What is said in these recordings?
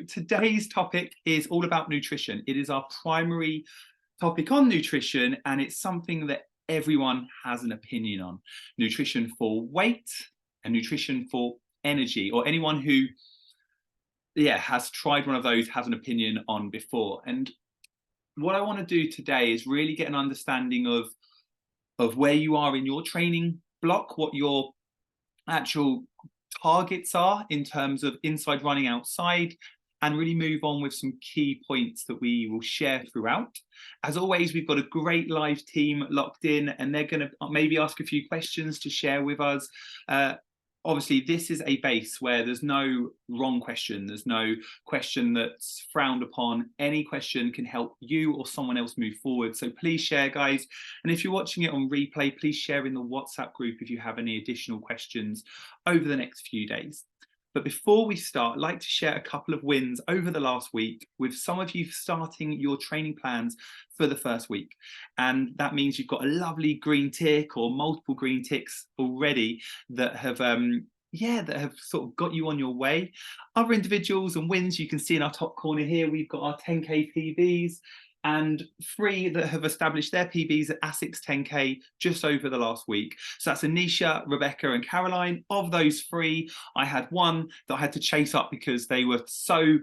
Today's topic is all about nutrition. It is our primary topic on nutrition, and it's something that everyone has an opinion on. Nutrition for weight and nutrition for energy, or anyone who has tried one of those has an opinion on before. And what I want to do today is really get an understanding of where you are in your training block, what your actual targets are in terms of inside running, outside, and really move on with some key points that we will share throughout. As always, we've got a great live team locked in, and they're going to maybe ask a few questions to share with us. Obviously, this is a base where there's no wrong question. There's no question that's frowned upon. Any question can help you or someone else move forward. So please share, guys. And if you're watching it on replay, please share in the WhatsApp group if you have any additional questions over the next few days. But before we start, I'd like to share a couple of wins over the last week with some of you starting your training plans for the first week. And that means you've got a lovely green tick or multiple green ticks already that have sort of got you on your way. Other individuals and wins you can see in our top corner here, we've got our 10K PBs, and 3 that have established their PBs at ASICS 10K just over the last week. So that's Anisha, Rebecca, and Caroline. Of those 3, I had one that I had to chase up because they were so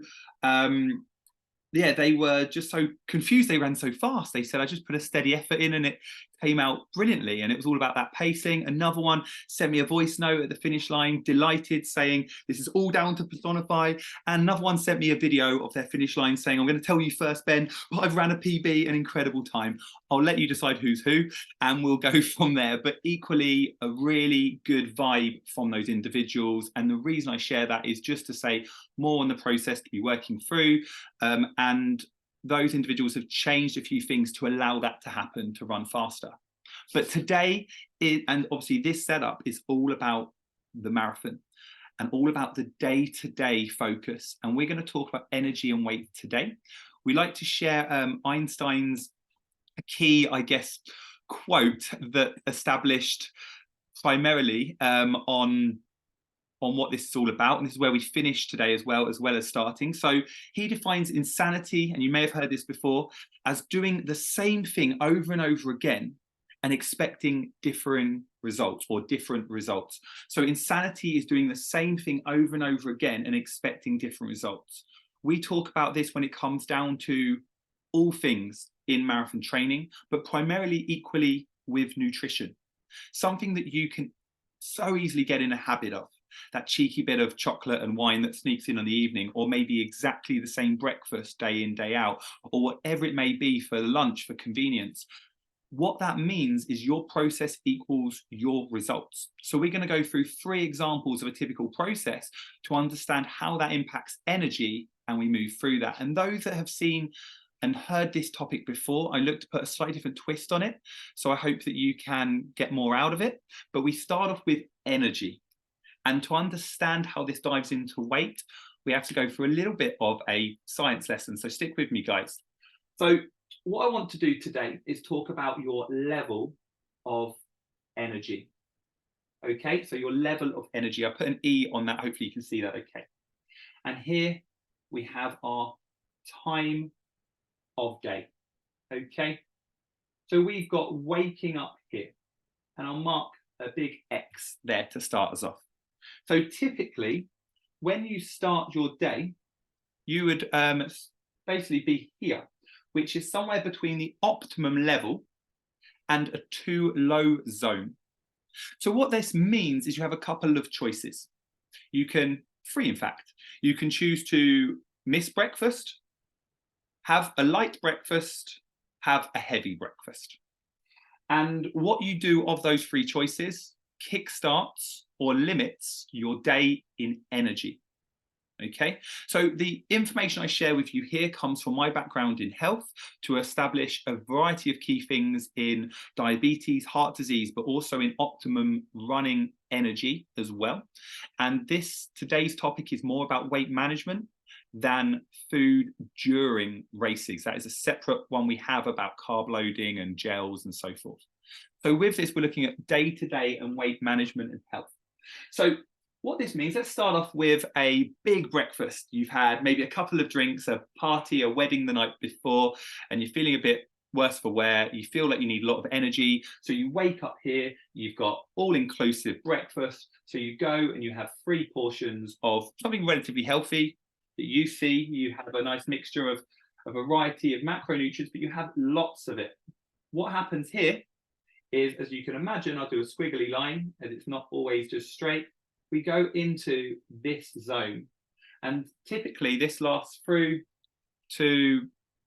they were just so confused. They ran so fast. They said, I just put a steady effort in and it came out brilliantly. And it was all about that pacing. Another one sent me a voice note at the finish line, delighted, saying, this is all down to Personify. And another one sent me a video of their finish line saying, I'm going to tell you first, Ben, but I've ran a PB, an incredible time. I'll let you decide who's who and we'll go from there. But equally, a really good vibe from those individuals. And the reason I share that is just to say more on the process to be working through. And those individuals have changed a few things to allow that to happen, to run faster. But today, and obviously this setup is all about the marathon and all about the day-to-day focus. And we're going to talk about energy and weight today. We like to share Einstein's key, I guess, quote that established primarily on what this is all about, and this is where we finish today as well as starting. So he defines insanity, and you may have heard this before, as doing the same thing over and over again and expecting differing results or different results. So insanity is doing the same thing over and over again and expecting different results. We talk about this when it comes down to all things in marathon training, but primarily equally with nutrition. Something that you can so easily get in a habit of. That cheeky bit of chocolate and wine that sneaks in the evening, or maybe exactly the same breakfast day in, day out, or whatever it may be for lunch, for convenience. What that means is your process equals your results. So we're going to go through 3 examples of a typical process to understand how that impacts energy, and we move through that. And those that have seen and heard this topic before, I look to put a slightly different twist on it. So I hope that you can get more out of it. But we start off with energy. And to understand how this dives into weight, we have to go through a little bit of a science lesson. So stick with me, guys. So what I want to do today is talk about your level of energy. Okay, so your level of energy. I put an E on that. Hopefully you can see that okay. And here we have our time of day. Okay, so we've got waking up here. And I'll mark a big X there to start us off. So typically, when you start your day, you would basically be here, which is somewhere between the optimum level and a too low zone. So what this means is you have a couple of choices. You can, 3 in fact, you can choose to miss breakfast, have a light breakfast, have a heavy breakfast. And what you do of those 3 choices kickstarts or limits your day in energy. Okay, so the information I share with you here comes from my background in health to establish a variety of key things in diabetes, heart disease, but also in optimum running energy as well. And today's topic is more about weight management than food during races. That is a separate one we have about carb loading and gels and so forth. So with this, we're looking at day-to-day and weight management and health. So What this means, let's start off with a big breakfast. You've had maybe a couple of drinks, a party, a wedding the night before, and you're feeling a bit worse for wear. You feel like you need a lot of energy. So you wake up here, you've got all-inclusive breakfast. So you go and you have 3 portions of something relatively healthy that you see. You have a nice mixture of a variety of macronutrients, but you have lots of it. What happens here is, as you can imagine, I'll do a squiggly line, as it's not always just straight. We go into this zone, and typically this lasts through to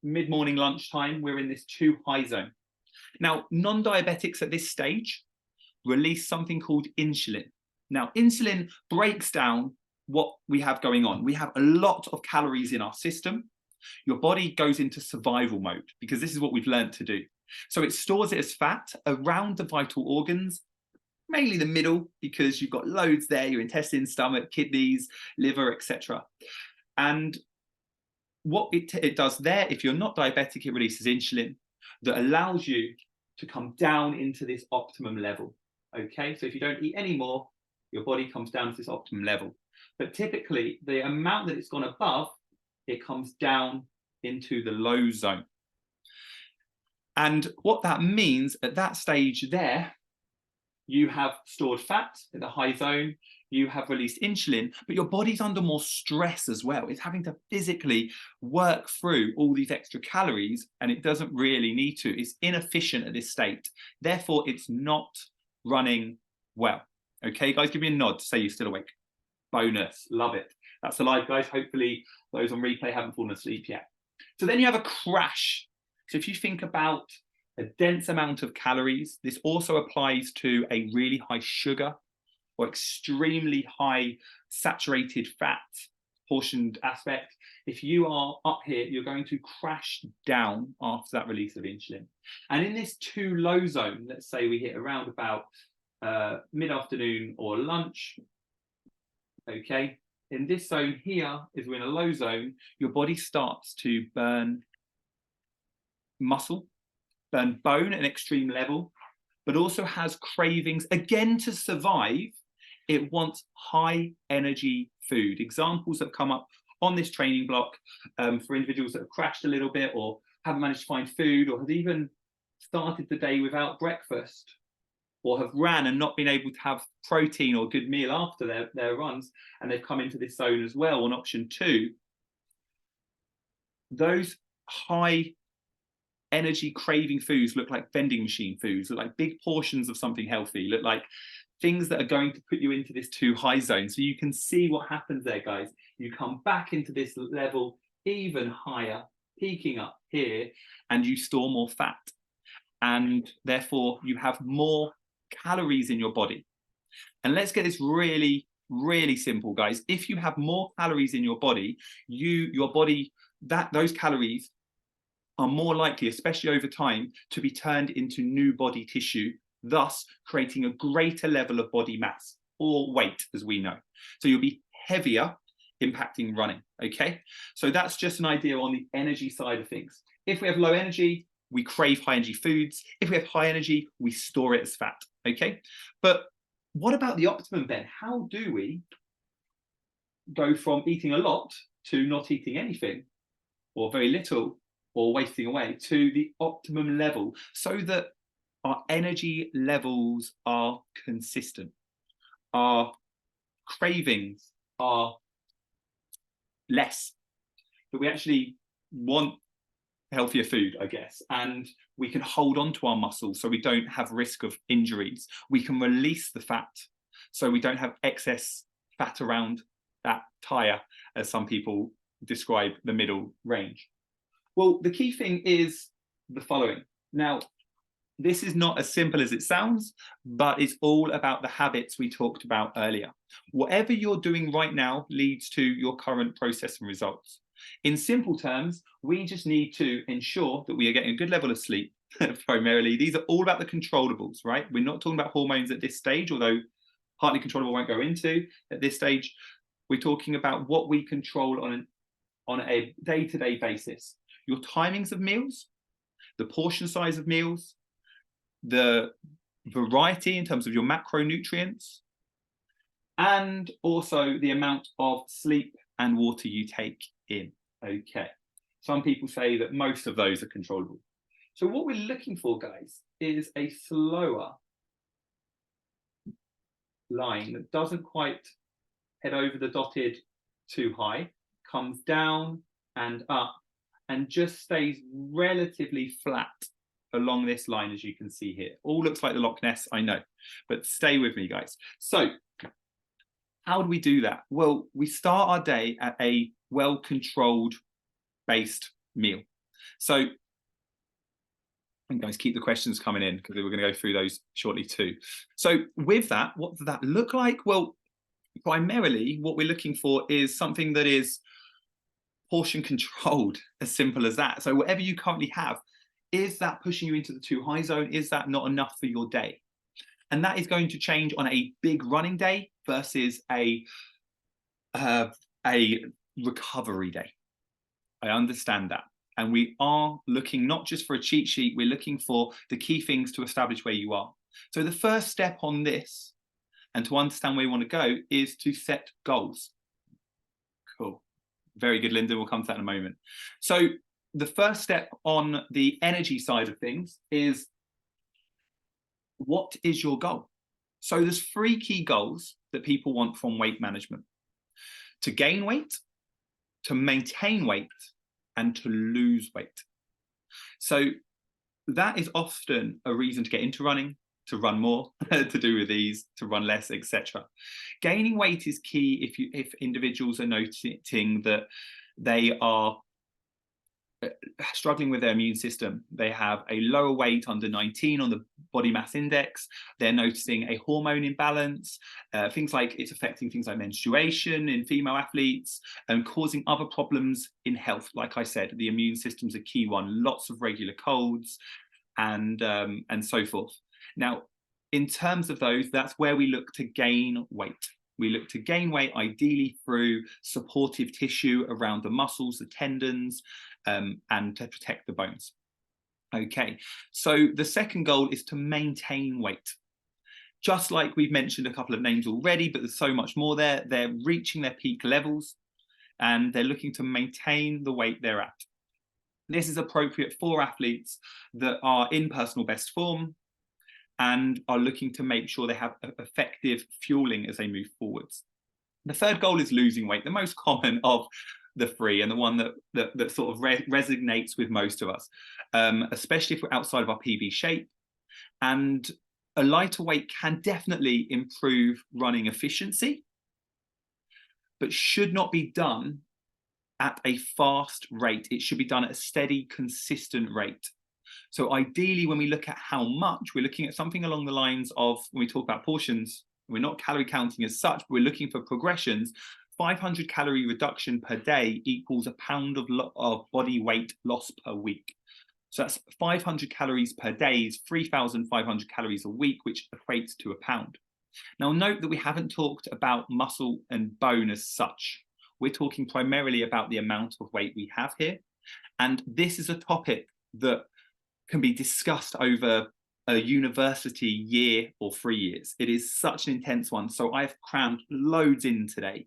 mid-morning lunchtime. We're in this too high zone. Now, non-diabetics at this stage release something called insulin. Now, insulin breaks down what we have going on. We have a lot of calories in our system. Your body goes into survival mode because this is what we've learned to do. So it stores it as fat around the vital organs, mainly the middle, because you've got loads there, your intestines, stomach, kidneys, liver, etc. And what it does there, if you're not diabetic, it releases insulin that allows you to come down into this optimum level. Okay, so if you don't eat any more, your body comes down to this optimum level. But typically, the amount that it's gone above, it comes down into the low zone. And what that means at that stage there, you have stored fat in the high zone, you have released insulin, but your body's under more stress as well. It's having to physically work through all these extra calories, and it doesn't really need to. It's inefficient at this state. Therefore, it's not running well. Okay, guys, give me a nod to say you're still awake. Bonus, love it. That's alive, guys. Hopefully those on replay haven't fallen asleep yet. So then you have a crash. So if you think about a dense amount of calories, this also applies to a really high sugar or extremely high saturated fat portioned aspect. If you are up here, you're going to crash down after that release of insulin. And in this too low zone, let's say we hit around about mid-afternoon or lunch, okay, in this zone here, is we're in a low zone, your body starts to burn muscle, burn bone at an extreme level, but also has cravings. Again, to survive, it wants high energy food. Examples that come up on this training block for individuals that have crashed a little bit or haven't managed to find food or have even started the day without breakfast or have ran and not been able to have protein or good meal after their runs, and they've come into this zone as well on option 2. Those high energy craving foods look like vending machine foods, look like big portions of something healthy, look like things that are going to put you into this too high zone. So you can see what happens there, guys. You come back into this level even higher, peaking up here, and you store more fat. And therefore you have more calories in your body. And let's get this really, really simple, guys. If you have more calories in your body, those calories are more likely, especially over time, to be turned into new body tissue, thus creating a greater level of body mass or weight, as we know. So you'll be heavier, impacting running, okay? So that's just an idea on the energy side of things. If we have low energy, we crave high energy foods. If we have high energy, we store it as fat, okay? But what about the optimum then? How do we go from eating a lot to not eating anything or very little or wasting away to the optimum level so that our energy levels are consistent, our cravings are less, that we actually want healthier food, I guess, and we can hold on to our muscles so we don't have risk of injuries. We can release the fat so we don't have excess fat around that tire, as some people describe the middle range. Well, the key thing is the following. Now, this is not as simple as it sounds, but it's all about the habits we talked about earlier. Whatever you're doing right now leads to your current process and results. In simple terms, we just need to ensure that we are getting a good level of sleep, primarily. These are all about the controllables, right? We're not talking about hormones at this stage, although partly controllable won't go into at this stage. We're talking about what we control on a day-to-day basis. Your timings of meals, the portion size of meals, the variety in terms of your macronutrients, and also the amount of sleep and water you take in. Okay. Some people say that most of those are controllable. So what we're looking for, guys, is a slower line that doesn't quite head over the dotted too high, comes down and up, and just stays relatively flat along this line, as you can see here. All looks like the Loch Ness, I know, but stay with me, guys. So how do we do that? Well, we start our day at a well-controlled based meal. So, and guys, keep the questions coming in because we're going to go through those shortly too. So with that, what does that look like? Well, primarily what we're looking for is something that is portion controlled, as simple as that. So whatever you currently have, is that pushing you into the too high zone? Is that not enough for your day? And that is going to change on a big running day versus a recovery day. I understand that. And we are looking not just for a cheat sheet, we're looking for the key things to establish where you are. So the first step on this, and to understand where you want to go, is to set goals. Cool. Very good, Linda. We'll come to that in a moment. So the first step on the energy side of things is, what is your goal? So there's 3 key goals that people want from weight management: to gain weight, to maintain weight, and to lose weight. So that is often a reason to get into running, to run more, to do with ease, to run less, etc. Gaining weight is key if individuals are noticing that they are struggling with their immune system. They have a lower weight, under 19 on the body mass index. They're noticing a hormone imbalance, things like it's affecting things like menstruation in female athletes and causing other problems in health. Like I said, the immune system's a key one, lots of regular colds and so forth. Now, in terms of those, that's where we look to gain weight. We look to gain weight ideally through supportive tissue around the muscles, the tendons, and to protect the bones. Okay, so the second goal is to maintain weight. Just like we've mentioned a couple of names already, but there's so much more there. They're reaching their peak levels and they're looking to maintain the weight they're at. This is appropriate for athletes that are in personal best form and are looking to make sure they have effective fueling as they move forwards. The third goal is losing weight, the most common of the 3 and the one that sort of resonates with most of us, especially if we're outside of our PB shape. And a lighter weight can definitely improve running efficiency, but should not be done at a fast rate. It should be done at a steady, consistent rate. So ideally, when we look at how much, we're looking at something along the lines of, when we talk about portions, we're not calorie counting as such, but we're looking for progressions. 500 calorie reduction per day equals a pound of body weight loss per week. So that's 500 calories per day is 3,500 calories a week, which equates to a pound. Now, note that we haven't talked about muscle and bone as such. We're talking primarily about the amount of weight we have here. And this is a topic that can be discussed over a university year or 3 years. It is such an intense one. So I've crammed loads in today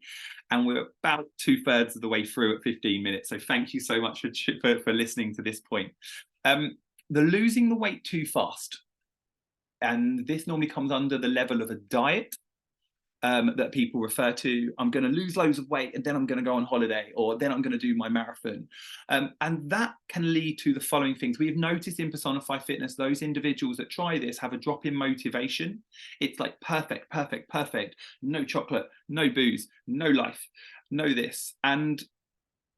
and we're about 2/3 of the way through at 15 minutes. So thank you so much for listening to this point. The losing the weight too fast. And this normally comes under the level of a diet that people refer to. I'm going to lose loads of weight and then I'm going to go on holiday, or then I'm going to do my marathon. And that can lead to the following things. We have noticed in Personify Fitness, those individuals that try this have a drop in motivation. It's like perfect, perfect, perfect. No chocolate, no booze, no life, no this. And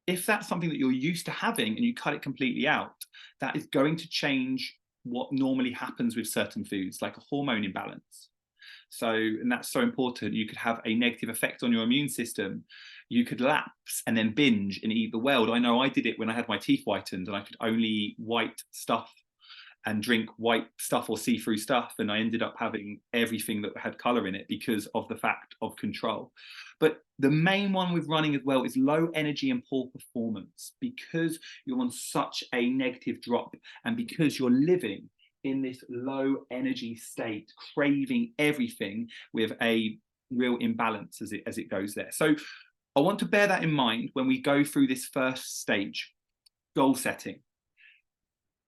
if that's something that you're used to having and you cut it completely out, that is going to change what normally happens with certain foods, like a hormone imbalance. So, and that's so important. You could have a negative effect on your immune system. You could lapse and then binge and eat the world. I know I did it when I had my teeth whitened and I could only eat white stuff and drink white stuff or see-through stuff. And I ended up having everything that had color in it because of the fact of control. But the main one with running as well is low energy and poor performance, because you're on such a negative drop and because you're living in this low energy state, craving everything with a real imbalance as it goes there. So I want to bear that in mind when we go through this first stage, goal setting.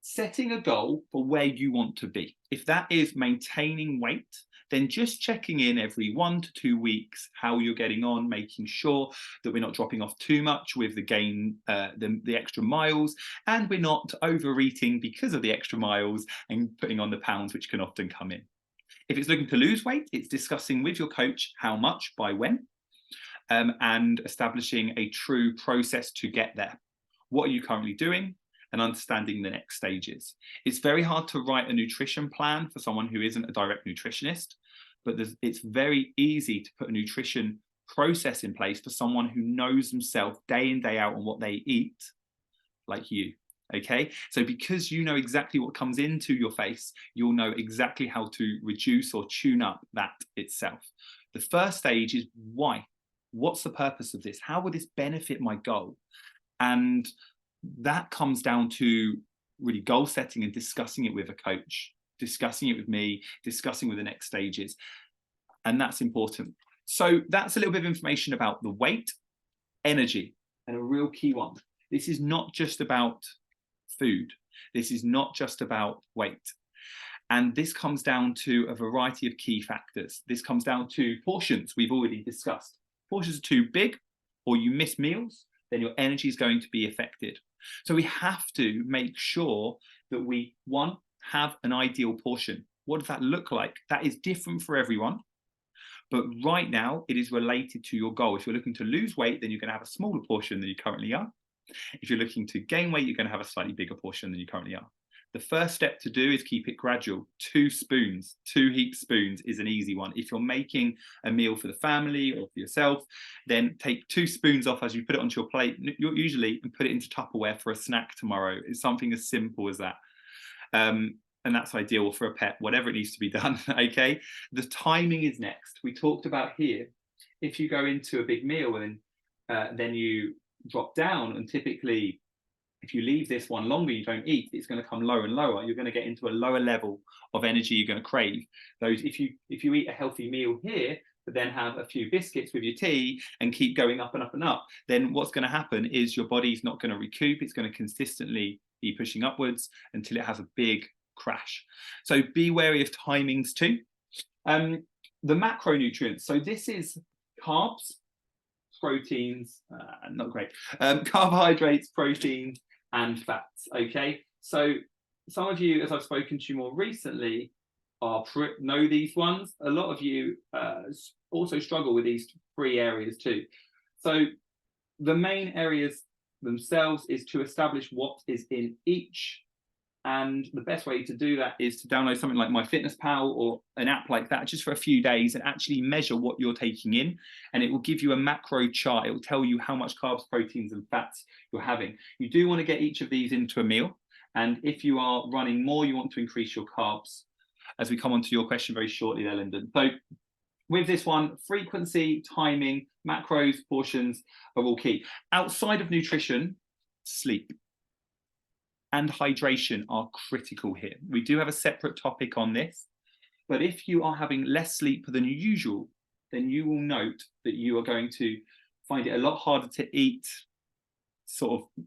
Setting a goal for where you want to be. If that is maintaining weight, then just checking in every 1 to 2 weeks how you're getting on, making sure that we're not dropping off too much with the gain, the extra miles, and we're not overeating because of the extra miles and putting on the pounds, which can often come in. If it's looking to lose weight, it's discussing with your coach how much, by when, and establishing a true process to get there. What are you currently doing? And understanding the next stages. It's very hard to write a nutrition plan for someone who isn't a direct nutritionist, but it's very easy to put a nutrition process in place for someone who knows themselves day in, day out on what they eat, like you. Okay, so because you know exactly what comes into your face, you'll know exactly how to reduce or tune up that itself. The first stage is why. What's the purpose of this? How will this benefit my goal? And that comes down to really goal setting and discussing it with a coach, discussing it with me, discussing with the next stages. And that's important. So that's a little bit of information about the weight, energy, and a real key one. This is not just about food. This is not just about weight. And this comes down to a variety of key factors. This comes down to portions we've already discussed. Portions are too big or you miss meals, then your energy is going to be affected. So we have to make sure that we, one, have an ideal portion. What does that look like? That is different for everyone. But right now, it is related to your goal. If you're looking to lose weight, then you're going to have a smaller portion than you currently are. If you're looking to gain weight, you're going to have a slightly bigger portion than you currently are. The first step to do is keep it gradual. 2 spoons, 2 heaped spoons is an easy one. If you're making a meal for the family or for yourself, then take 2 spoons off as you put it onto your plate, usually, and put it into Tupperware for a snack tomorrow. It's something as simple as that. And that's ideal for a pet, whatever it needs to be done, okay? The timing is next. We talked about here, if you go into a big meal and then you drop down, and typically, if you leave this one longer, you don't eat, it's going to come lower and lower. You're going to get into a lower level of energy you're going to crave. Those, if you eat a healthy meal here, but then have a few biscuits with your tea and keep going up and up and up, then what's going to happen is your body's not going to recoup. It's going to consistently be pushing upwards until it has a big crash. So be wary of timings too. The macronutrients. So this is carbs, proteins, not great, carbohydrates, proteins, and fats. Okay, so some of you, as I've spoken to you more recently, know these ones. A lot of you also struggle with these 3 areas too. So the main areas themselves is to establish what is in each. And the best way to do that is to download something like MyFitnessPal or an app like that just for a few days and actually measure what you're taking in. And it will give you a macro chart. It will tell you how much carbs, proteins, and fats you're having. You do want to get each of these into a meal. And if you are running more, you want to increase your carbs, as we come on to your question very shortly there, Lyndon. So with this one, frequency, timing, macros, portions are all key. Outside of nutrition, sleep and hydration are critical here. We do have a separate topic on this, but if you are having less sleep than usual, then you will note that you are going to find it a lot harder to eat sort of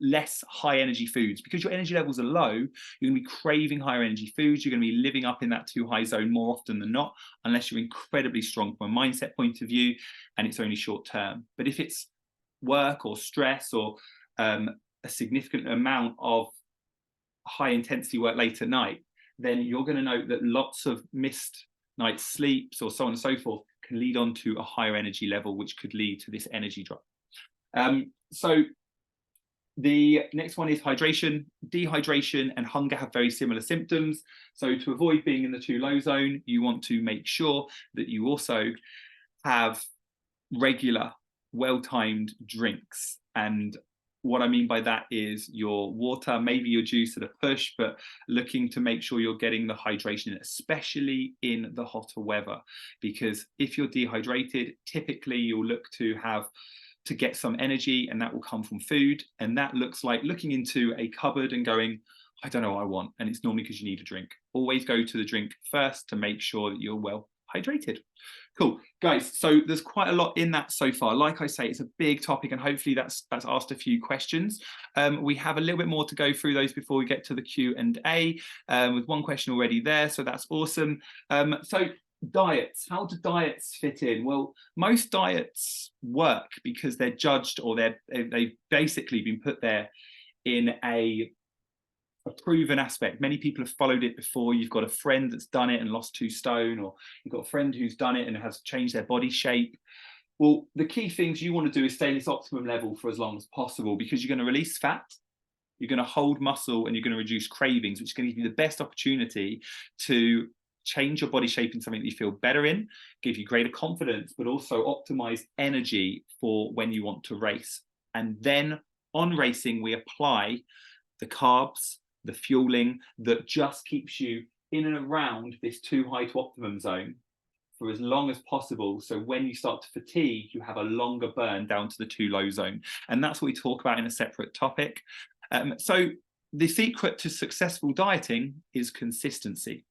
less high energy foods. Because your energy levels are low, you're going to be craving higher energy foods. You're going to be living up in that too high zone more often than not, unless you're incredibly strong from a mindset point of view and it's only short term. But if it's work or stress or a significant amount of high intensity work late at night, then you're going to note that lots of missed night sleeps or so on and so forth can lead on to a higher energy level, which could lead to this energy drop. So the next one is hydration. Dehydration and hunger have very similar symptoms. So to avoid being in the too low zone, you want to make sure that you also have regular, well-timed drinks. And what I mean by that is your water, maybe your juice at a push, but looking to make sure you're getting the hydration, especially in the hotter weather. Because if you're dehydrated, typically you'll look to get some energy, and that will come from food. And that looks like looking into a cupboard and going, I don't know what I want. And it's normally because you need a drink. Always go to the drink first to make sure that you're well hydrated. Cool, guys, so there's quite a lot in that so far. Like I say, it's a big topic, and hopefully that's asked a few questions. We have a little bit more to go through those before we get to the Q&A, with one question already there, so that's awesome. So diets, how do diets fit in? Well, most diets work because they're judged, or they've basically been put there in a proven aspect. Many people have followed it before. You've got a friend that's done it and lost 2 stone, or you've got a friend who's done it and has changed their body shape. Well, the key things you want to do is stay at this optimum level for as long as possible, because you're going to release fat, you're going to hold muscle, and you're going to reduce cravings, which is going to give you the best opportunity to change your body shape in something that you feel better in, give you greater confidence, but also optimize energy for when you want to race. And then on racing, we apply the carbs, the fueling that just keeps you in and around this too high to optimum zone for as long as possible. So when you start to fatigue, you have a longer burn down to the too low zone. And that's what we talk about in a separate topic. So the secret to successful dieting is consistency.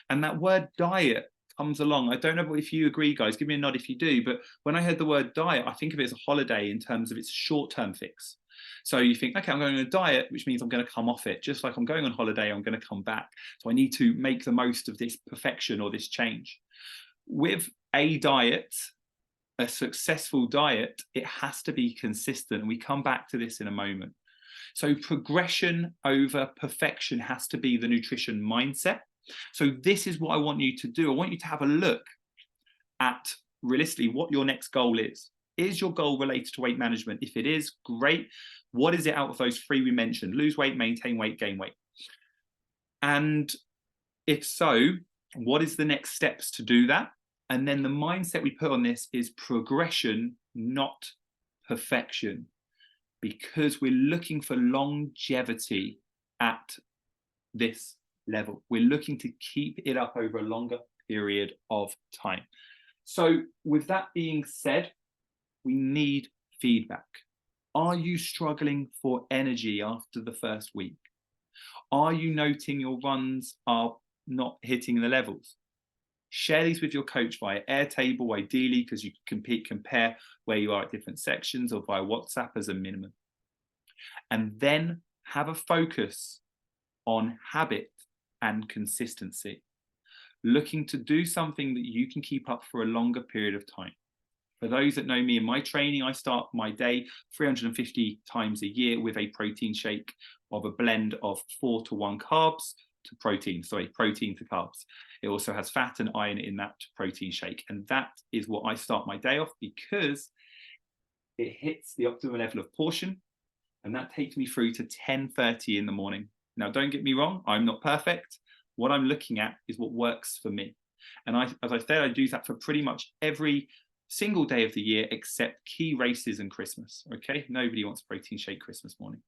And that word diet comes along. I don't know if you agree, guys, give me a nod if you do, but when I heard the word diet, I think of it as a holiday in terms of its short-term fix. So you think, okay, I'm going on a diet, which means I'm going to come off it. Just like I'm going on holiday, I'm going to come back. So I need to make the most of this perfection or this change. With a diet, a successful diet, it has to be consistent. And we come back to this in a moment. So progression over perfection has to be the nutrition mindset. So this is what I want you to do. I want you to have a look at realistically what your next goal is. Is your goal related to weight management? If it is, great. What is it out of those 3 we mentioned? Lose weight, maintain weight, gain weight. And if so, what is the next steps to do that? And then the mindset we put on this is progression, not perfection, because we're looking for longevity at this level. We're looking to keep it up over a longer period of time. So with that being said, we need feedback. Are you struggling for energy after the first week? Are you noting your runs are not hitting the levels? Share these with your coach via Airtable, ideally, because you can compare where you are at different sections, or via WhatsApp as a minimum. And then have a focus on habit and consistency, looking to do something that you can keep up for a longer period of time. For those that know me in my training, I start my day 350 times a year with a protein shake of a blend of 4-to-1 carbs to protein, protein to carbs. It also has fat and iron in that protein shake. And that is what I start my day off, because it hits the optimal level of portion. And that takes me through to 10:30 in the morning. Now, don't get me wrong, I'm not perfect. What I'm looking at is what works for me. And as I said, I do that for pretty much every single day of the year except key races and Christmas. Okay, nobody wants protein shake Christmas morning,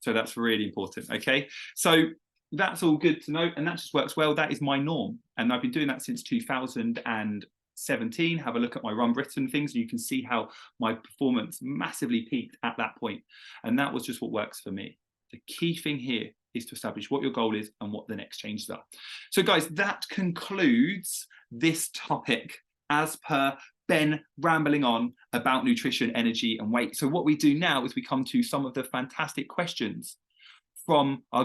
so that's really important. Okay, so that's all good to know, and that just works well. That is my norm, and I've been doing that since 2017. Have a look at my Run Britain things, and you can see how my performance massively peaked at that point, and that was just what works for me. The key thing here is to establish what your goal is and what the next changes are. So guys, that concludes this topic as per Ben rambling on about nutrition, energy, and weight. So what we do now is we come to some of the fantastic questions from our guys